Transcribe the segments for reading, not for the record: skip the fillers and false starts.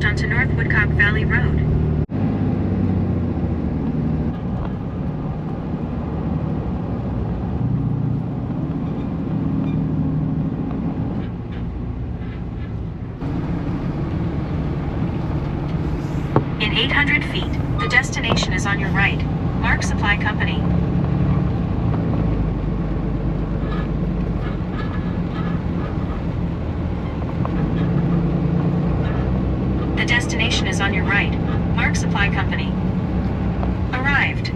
left onto North Woodcock Valley Road. In 800 feet, the destination is on your right. Mark Supply Company. The destination is on your right. Mark Supply Company. Arrived.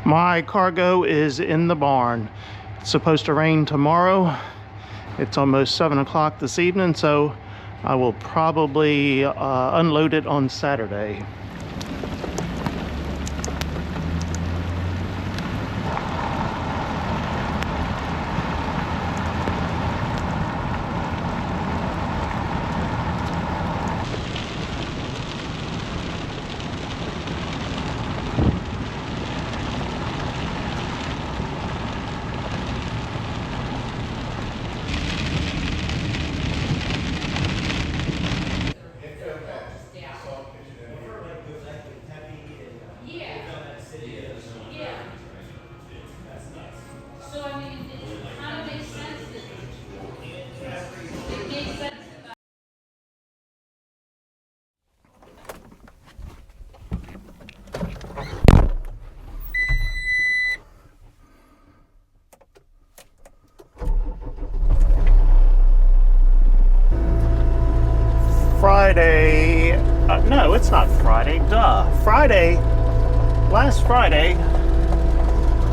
My cargo is in the barn. It's supposed to rain tomorrow. It's almost 7 o'clock this evening, so I will probably unload it on Saturday. Friday, no, it's not Friday, last Friday,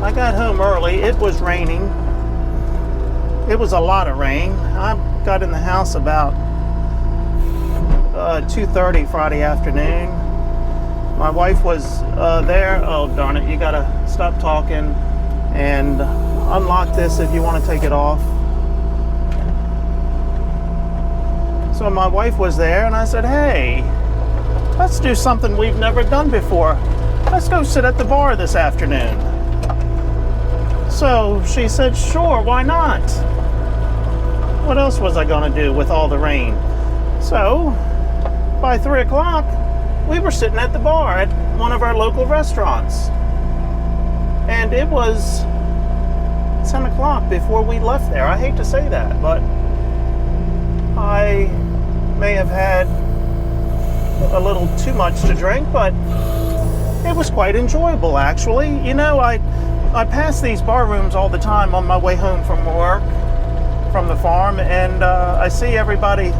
I got home early. It was raining. It was a lot of rain. I got in the house about 2:30 Friday afternoon. My wife was there. Oh, darn it, you gotta stop talking and unlock this if you want to take it off. So my wife was there, and I said, hey, let's do something we've never done before. Let's go sit at the bar this afternoon. So she said, sure, why not? What else was I going to do with all the rain? So by 3 o'clock, we were sitting at the bar. one of our local restaurants. And it was 10 o'clock before we left there. I hate to say that, but I may have had a little too much to drink, but it was quite enjoyable, actually. You know, I pass these bar rooms all the time on my way home from work, from the farm, and I see everybody,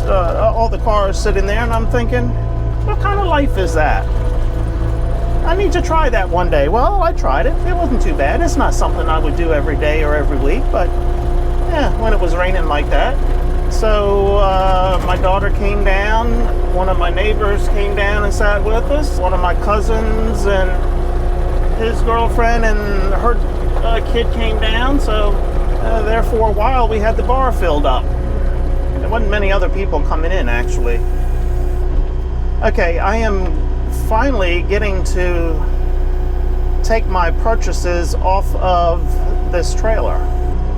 all the cars sitting there, and I'm thinking, what kind of life is that? I need to try that one day. Well, I tried it. It wasn't too bad. It's not something I would do every day or every week, but yeah, when it was raining like that. So my daughter came down, one of my neighbors came down and sat with us, one of my cousins and his girlfriend and her kid came down, so there for a while we had the bar filled up. There wasn't many other people coming in, actually. Okay, I am finally getting to take my purchases off of this trailer,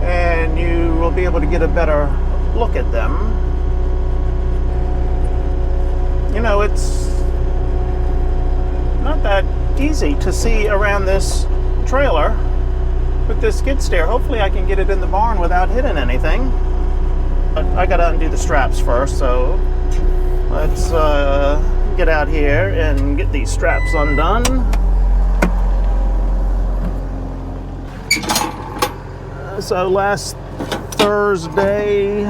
and you will be able to get a better look at them. You know, it's not that easy to see around this trailer with this skid steer. Hopefully I can get it in the barn without hitting anything. But I gotta undo the straps first, so let's get out here and get these straps undone. So last Thursday,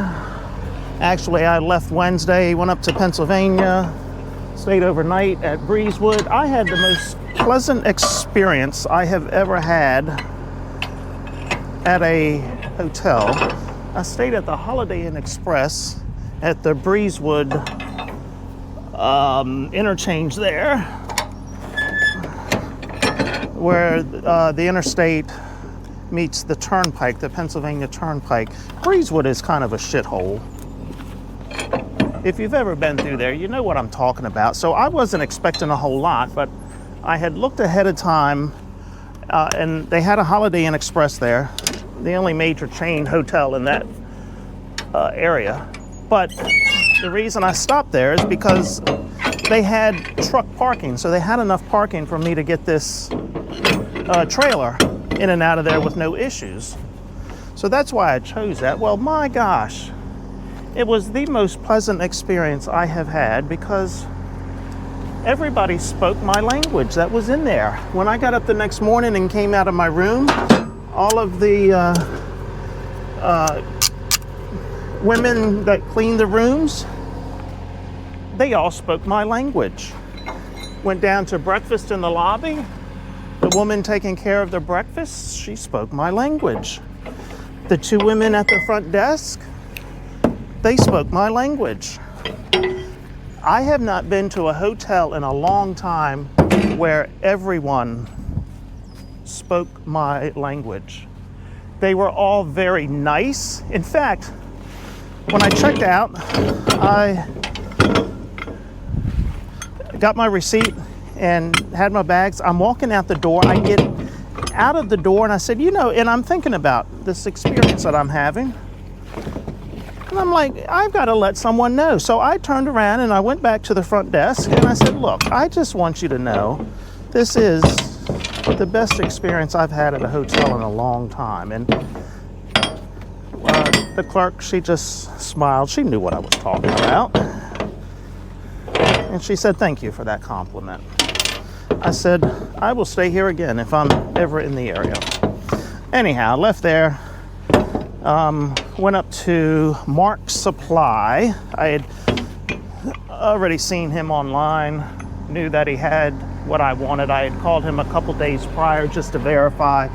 actually I left Wednesday, went up to Pennsylvania, stayed overnight at Breezewood. I had the most pleasant experience I have ever had at a hotel. I stayed at the Holiday Inn Express at the Breezewood interchange there, where the interstate meets the turnpike, the Pennsylvania Turnpike. Breezewood is kind of a shithole. If you've ever been through there, you know what I'm talking about. So I wasn't expecting a whole lot, but I had looked ahead of time, and they had a Holiday Inn Express there, the only major chain hotel in that area. But the reason I stopped there is because they had truck parking, so they had enough parking for me to get this trailer in and out of there with no issues. So that's why I chose that. Well, my gosh, it was the most pleasant experience I have had because everybody spoke my language that was in there. When I got up the next morning and came out of my room, all of the women that cleaned the rooms, they all spoke my language. Went down to breakfast in the lobby. The woman taking care of the breakfast, she spoke my language. The two women at the front desk, they spoke my language. I have not been to a hotel in a long time where everyone spoke my language. They were all very nice. In fact, when I checked out, I got my receipt and had my bags. I'm walking out the door. I get out of the door and I said, you know, and I'm thinking about this experience that I'm having. And I'm like, I've got to let someone know. So I turned around and I went back to the front desk and I said, look, I just want you to know this is the best experience I've had at a hotel in a long time. And the clerk, she just smiled. She knew what I was talking about. And she said, thank you for that compliment. I said, I will stay here again if I'm ever in the area. Anyhow, left there, went up to Mark's Supply. I had already seen him online, knew that he had what I wanted. I had called him a couple days prior just to verify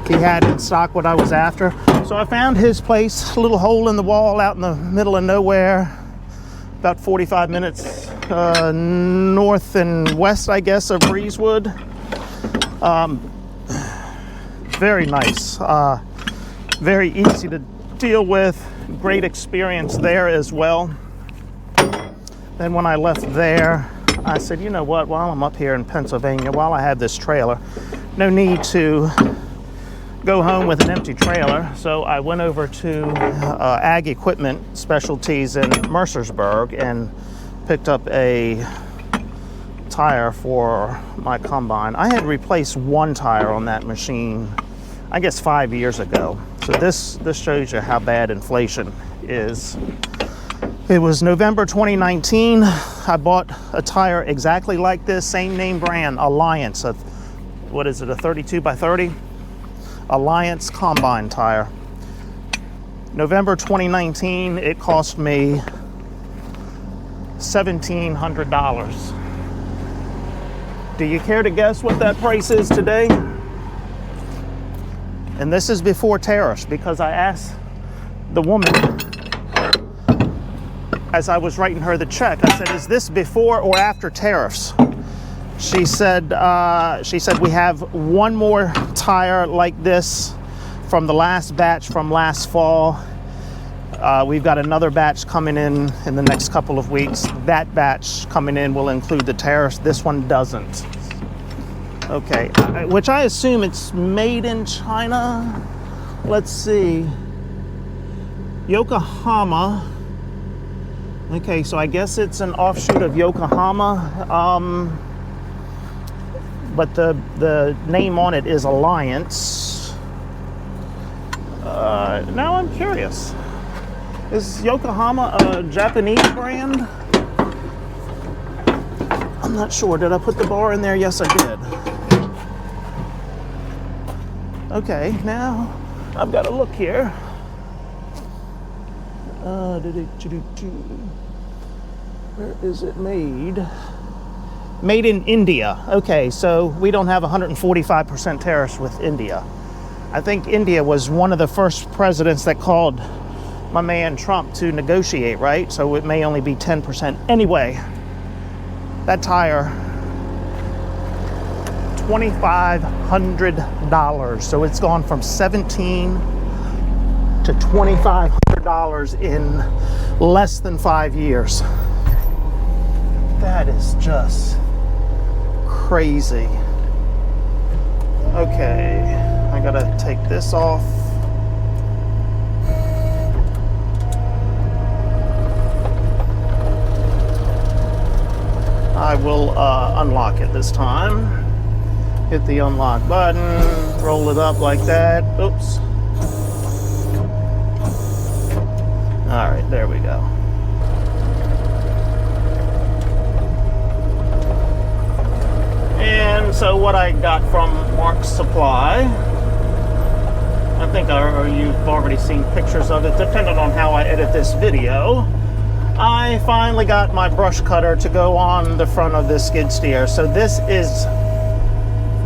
he had in stock what I was after. So I found his place, a little hole in the wall out in the middle of nowhere, about 45 minutes north and west, I guess, of Breezewood. Very nice, very easy to deal with, great experience there as well. Then when I left there, I said, you know what, while I'm up here in Pennsylvania, while I have this trailer, no need to go home with an empty trailer. So I went over to Ag Equipment Specialties in Mercersburg and picked up a tire for my combine. I had replaced one tire on that machine, I guess 5 years ago. So this shows you how bad inflation is. It was November 2019. I bought a tire exactly like this, same name brand, Alliance. What is it, a 32 by 30? Alliance combine tire. November 2019, it cost me $1,700. Do you care to guess what that price is today? And this is before tariffs, because I asked the woman as I was writing her the check, I said, is this before or after tariffs? She said we have one more tire like this from the last batch from last fall. We've got another batch coming in the next couple of weeks. That batch coming in will include the tariffs. This one doesn't. Okay, which I assume it's made in China. Let's see. Yokohama. Okay, so I guess it's an offshoot of Yokohama. But the name on it is Alliance. Now I'm curious. Is Yokohama a Japanese brand? I'm not sure. Did I put the bar in there? Yes, I did. Okay, now I've got to look here. Where is it made? Made in India. Okay, so we don't have 145% tariffs with India. I think India was one of the first presidents that called my man Trump to negotiate, right? So it may only be 10%. Anyway, that tire, $2,500. So it's gone from $1,700 to $2,500 in less than 5 years. That is just crazy. Okay, I gotta take this off. I will unlock it this time. Hit the unlock button, roll it up like that. Oops. All right, there we go. And so what I got from Mark's Supply, I think you've already seen pictures of it, depending on how I edit this video. I finally got my brush cutter to go on the front of this skid steer. So this is,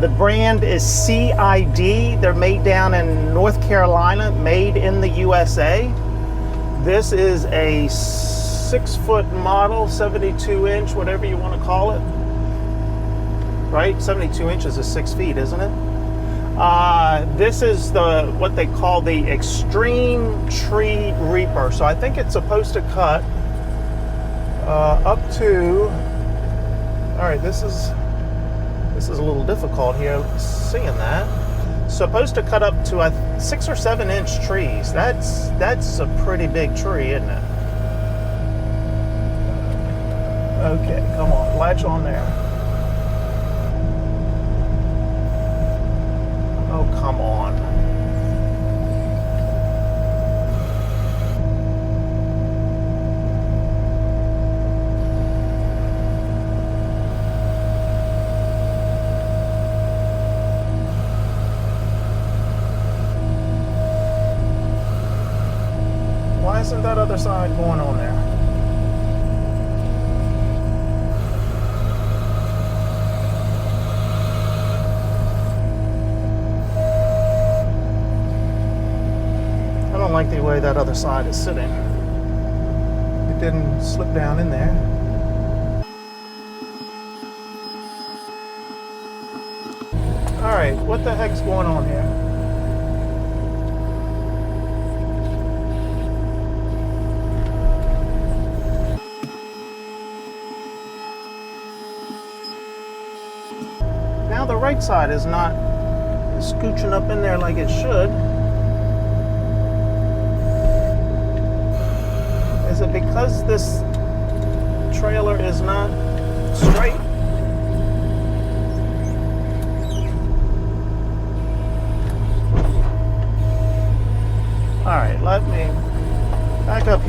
the brand is CID. They're made down in North Carolina, made in the USA. This is a 6-foot model, 72 inch, whatever you want to call it. Right? 72 inches is 6 feet, isn't it? This is what they call the Extreme Tree Reaper. So I think it's supposed to cut up to, all right, this is a little difficult here seeing that. Supposed to cut up to 6 or 7 inch trees. That's a pretty big tree, isn't it? Okay, come on, latch on there. Oh, come on. Why isn't that other side going on there? I don't like the way that other side is sitting. It didn't slip down in there. All right, what the heck's going on here? Now the right side is not scooching up in there like it should. Is it because this trailer is not straight?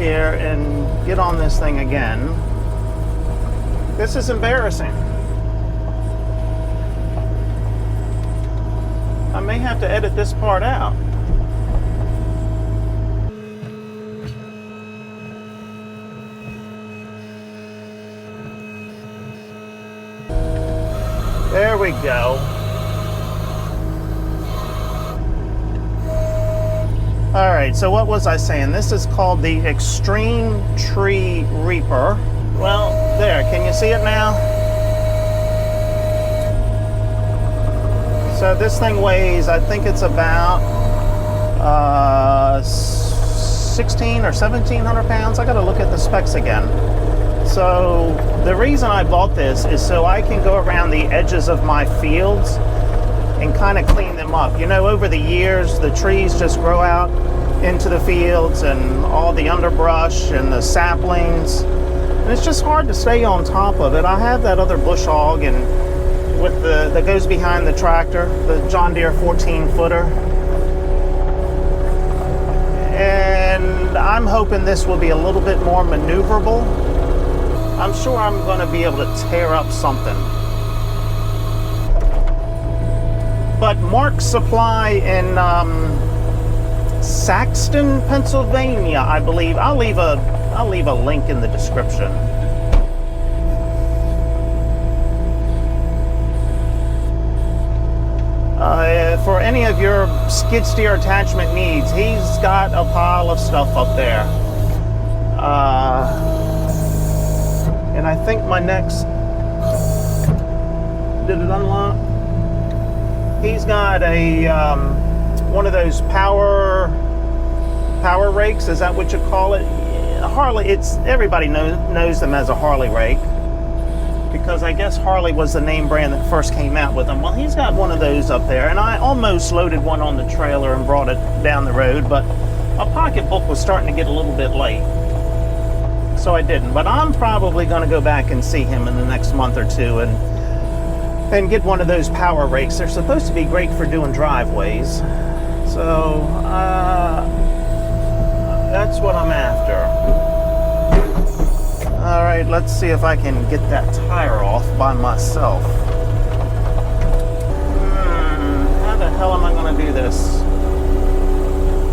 here and get on this thing again. This is embarrassing. I may have to edit this part out. There we go. All right, so what was I saying? This is called the Extreme Tree Reaper. Well, there, can you see it now? So this thing weighs, I think it's about 16 or 1700 pounds. I gotta look at the specs again. So the reason I bought this is so I can go around the edges of my fields and kind of clean them up. You know, over the years, the trees just grow out into the fields and all the underbrush and the saplings. And it's just hard to stay on top of it. I have that other bush hog and with that goes behind the tractor, the John Deere 14-footer. And I'm hoping this will be a little bit more maneuverable. I'm sure I'm going to be able to tear up something. But Mark's Supply in Saxton, Pennsylvania, I believe. I'll leave a link in the description. For any of your skid steer attachment needs, he's got a pile of stuff up there. And I think my next, did it unlock? He's got a one of those power rakes. Is that what you call it? Harley. It's everybody knows them as a Harley rake because I guess Harley was the name brand that first came out with them. Well, he's got one of those up there, and I almost loaded one on the trailer and brought it down the road, but my pocketbook was starting to get a little bit late, so I didn't. But I'm probably going to go back and see him in the next month or two and get one of those power rakes. They're supposed to be great for doing driveways. So that's what I'm after. All right, let's see if I can get that tire off by myself. How the hell am I going to do this?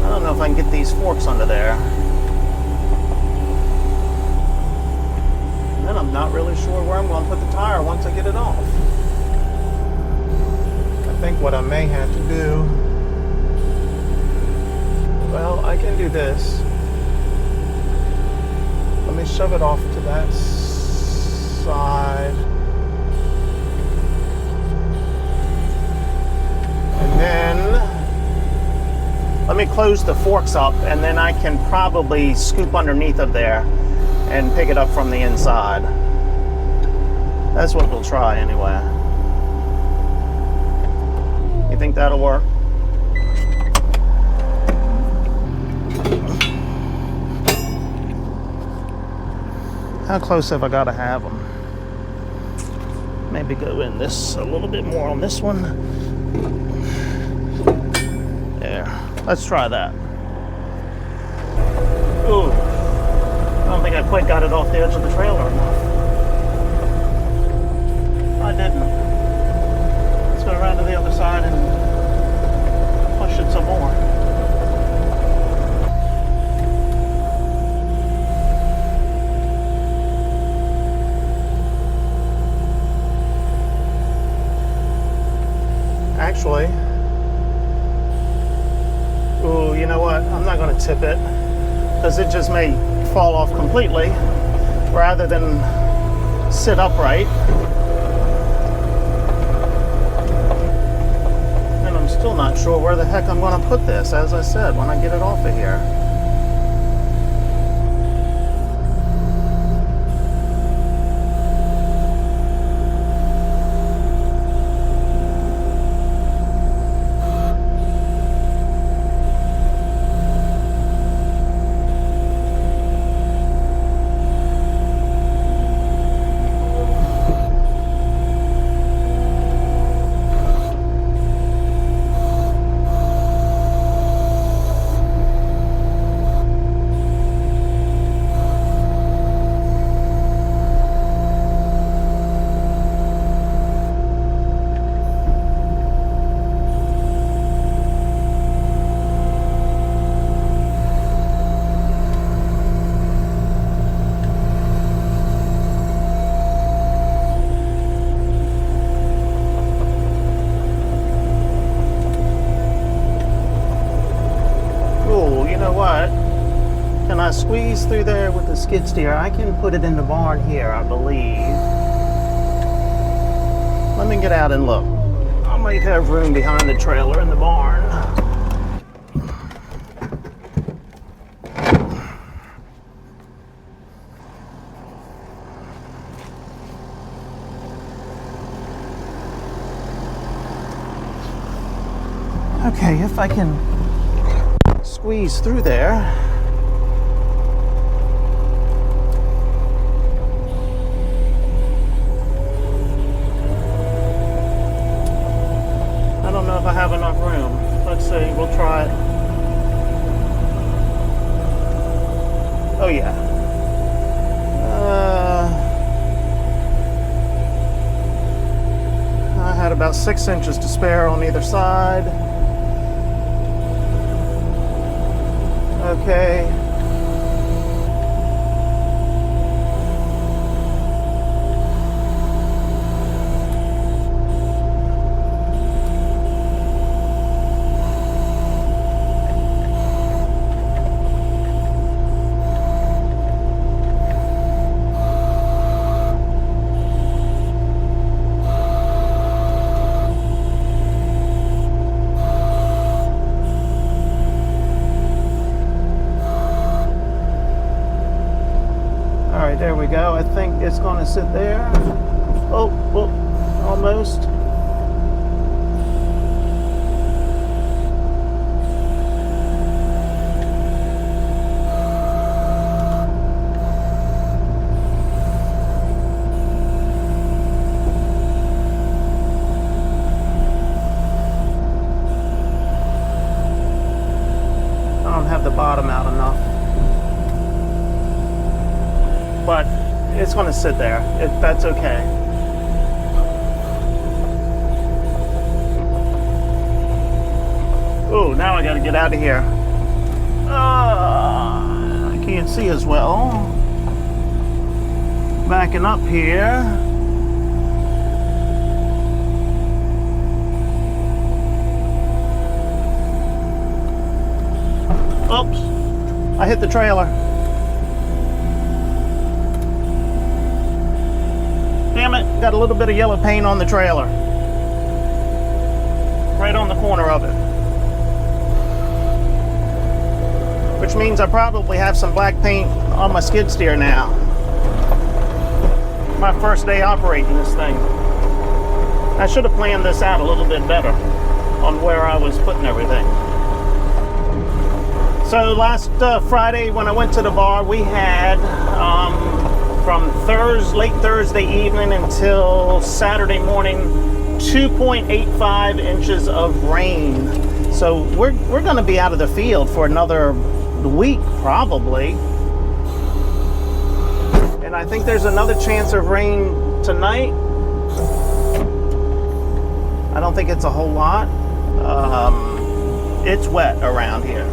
I don't know if I can get these forks under there. And then I'm not really sure where I'm going to put the tire once I get it off. I think what I may have to do, well, I can do this. Let me shove it off to that side. And then let me close the forks up, and then I can probably scoop underneath of there and pick it up from the inside. That's what we'll try anyway. You think that'll work? How close have I got to have them? Maybe go in this a little bit more on this one. There. Let's try that. Ooh. I don't think I quite got it off the edge of the trailer enough. I didn't. Let's go around to the other side and push it some more. Actually, ooh, you know what? I'm not going to tip it because it just may fall off completely rather than sit upright. And I'm still not sure where the heck I'm going to put this, as I said, when I get it off of here. what, can I squeeze through there with the skid steer? I can put it in the barn here, I believe. Let me get out and look. I might have room behind the trailer in the barn. Okay, if I can squeeze through there. I don't know if I have enough room. Let's see, we'll try it. Oh yeah. I had about 6 inches to spare on either side. Okay. There we go. I think it's going to sit there. Oh, almost. I don't have the bottom out enough. But it's going to sit there. That's okay. Oh, now I got to get out of here. I can't see as well. Backing up here. Oops, I hit the trailer. Damn it, got a little bit of yellow paint on the trailer. Right on the corner of it. Which means I probably have some black paint on my skid steer now. My first day operating this thing. I should have planned this out a little bit better on where I was putting everything. So last Friday when I went to the bar, we had from late Thursday evening until Saturday morning, 2.85 inches of rain. So we're going to be out of the field for another week probably. And I think there's another chance of rain tonight. I don't think it's a whole lot. It's wet around here.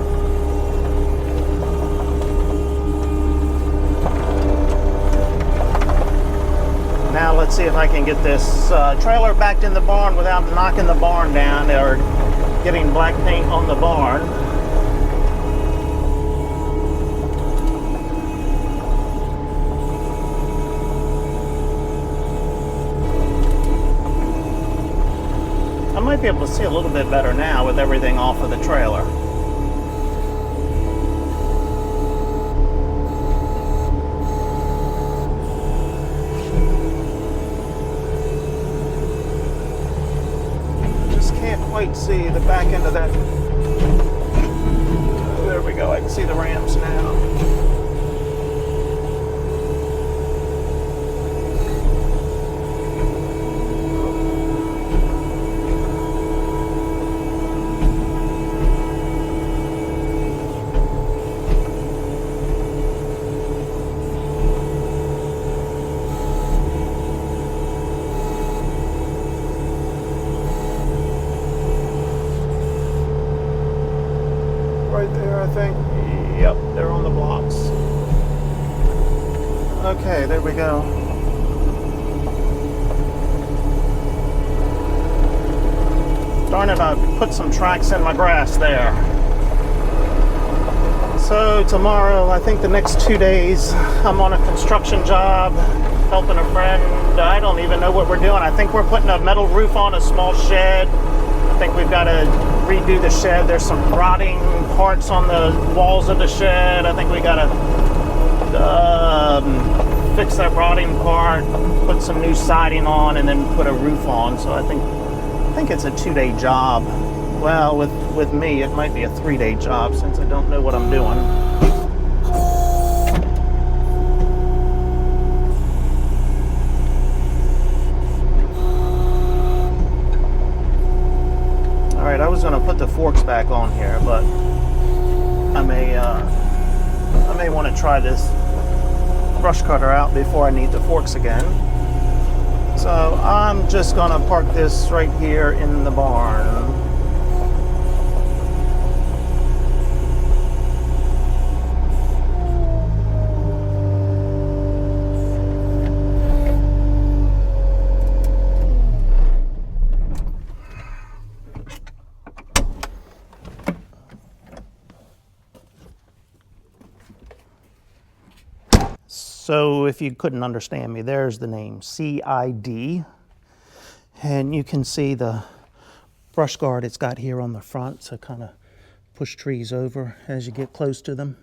Now let's see if I can get this trailer backed in the barn without knocking the barn down or getting black paint on the barn. I might be able to see a little bit better now with everything off of the trailer. Quite see the back end of that. There we go. I can see the ramps now. Right there, I think. Yep, they're on the blocks. Okay, there we go. Darn it, I put some tracks in my grass there. So tomorrow, I think the next 2 days, I'm on a construction job, helping a friend. I don't even know what we're doing. I think we're putting a metal roof on a small shed. I think we've got to redo the shed. There's some rotting parts on the walls of the shed. I think we got to fix that rotting part, put some new siding on, and then put a roof on. So I think it's a 2-day job. Well, with me, it might be a 3-day job since I don't know what I'm doing. All right, I was going to put the forks back on here, but I may want to try this brush cutter out before I need the forks again. So I'm just going to park this right here in the barn. So if you couldn't understand me, there's the name, CID. And you can see the brush guard it's got here on the front to kind of push trees over as you get close to them.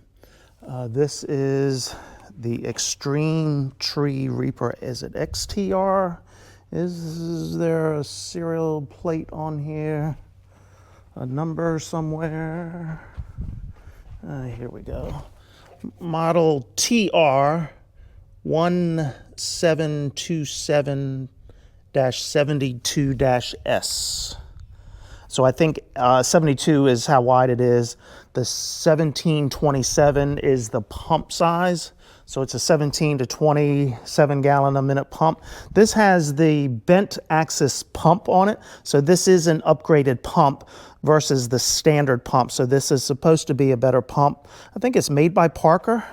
This is the Extreme Tree Reaper. Is it XTR? Is there a serial plate on here? A number somewhere? Here we go. Model TR 1727-72-S. So I think 72 is how wide it is. The 1727 is the pump size. So it's a 17 to 27 gallon a minute pump. This has the bent axis pump on it. So this is an upgraded pump versus the standard pump. So this is supposed to be a better pump. I think it's made by Parker.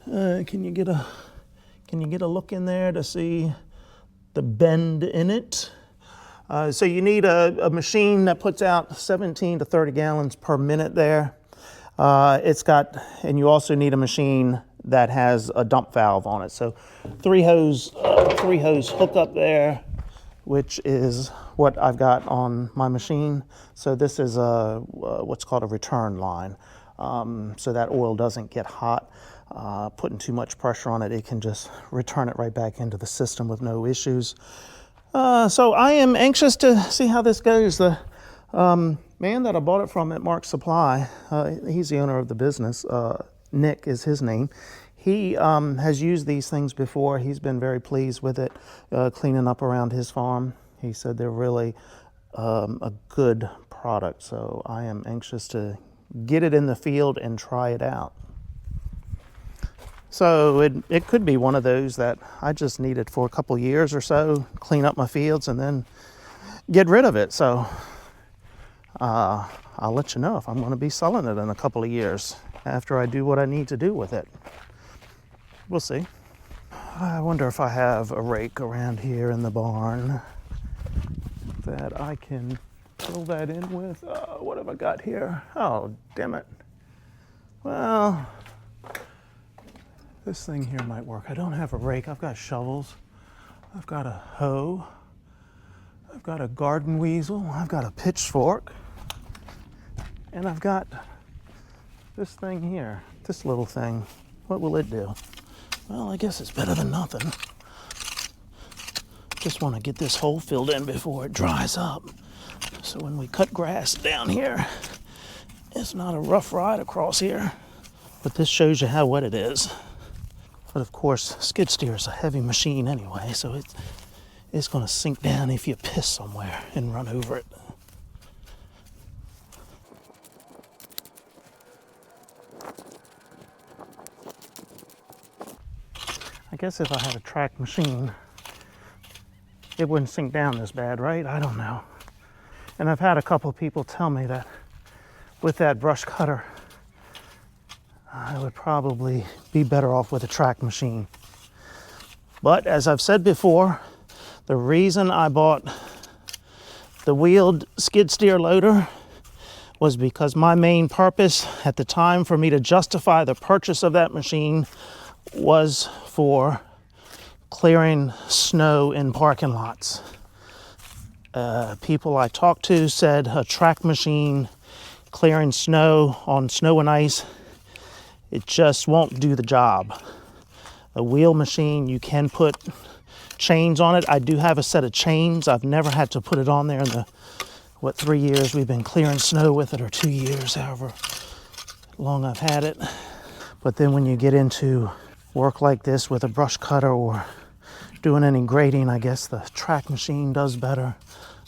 Can you get a look in there to see the bend in it? So you need a machine that puts out 17 to 30 gallons per minute there. And you also need a machine that has a dump valve on it. So three hose hookup there, which is what I've got on my machine. So this is what's called a return line. So that oil doesn't get hot. Putting too much pressure on it, it can just return it right back into the system with no issues. So I am anxious to see how this goes. The man that I bought it from at Mark's Supply, he's the owner of the business. Nick is his name. He has used these things before. He's been very pleased with it, cleaning up around his farm. He said they're really a good product. So I am anxious to get it in the field and try it out. So it could be one of those that I just need it for a couple years or so, clean up my fields, and then get rid of it. So I'll let you know if I'm going to be selling it in a couple of years after I do what I need to do with it. We'll see. I wonder if I have a rake around here in the barn that I can fill that in with. What have I got here? Oh, damn it. Well, this thing here might work. I don't have a rake. I've got shovels. I've got a hoe. I've got a garden weasel. I've got a pitchfork. And I've got this thing here, this little thing. What will it do? Well, I guess it's better than nothing. Just want to get this hole filled in before it dries up. So when we cut grass down here, it's not a rough ride across here. But this shows you how wet it is. But of course, skid steer is a heavy machine anyway, so it's going to sink down if you piss somewhere and run over it. I guess if I had a track machine, it wouldn't sink down this bad, right? I don't know. And I've had a couple people tell me that with that brush cutter, I would probably be better off with a track machine. But as I've said before, the reason I bought the wheeled skid steer loader was because my main purpose at the time for me to justify the purchase of that machine was for clearing snow in parking lots. People I talked to said a track machine clearing snow on snow and ice, it just won't do the job. A wheel machine, you can put chains on it. I do have a set of chains. I've never had to put it on there in the 3 years we've been clearing snow with it, or 2 years, however long I've had it. But then when you get into work like this with a brush cutter or doing any grading, I guess the track machine does better.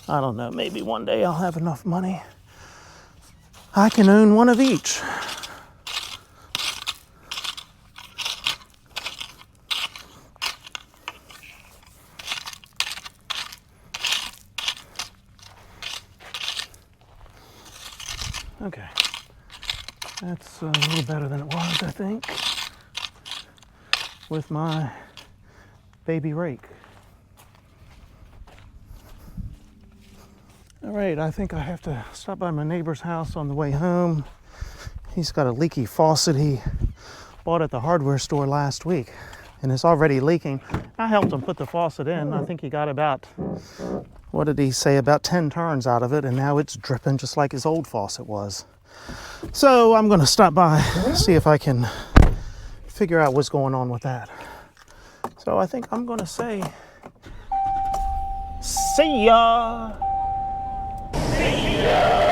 I don't know, maybe one day I'll have enough money I can own one of each. Okay, that's a little better than it was, I think, with my baby rake. All right, I think I have to stop by my neighbor's house on the way home. He's got a leaky faucet he bought at the hardware store last week, and it's already leaking. I helped him put the faucet in. I think he got about, what did he say, about 10 turns out of it, and now it's dripping just like his old faucet was. So I'm gonna stop by, see if I can figure out what's going on with that. So I think I'm gonna say, see ya! See ya!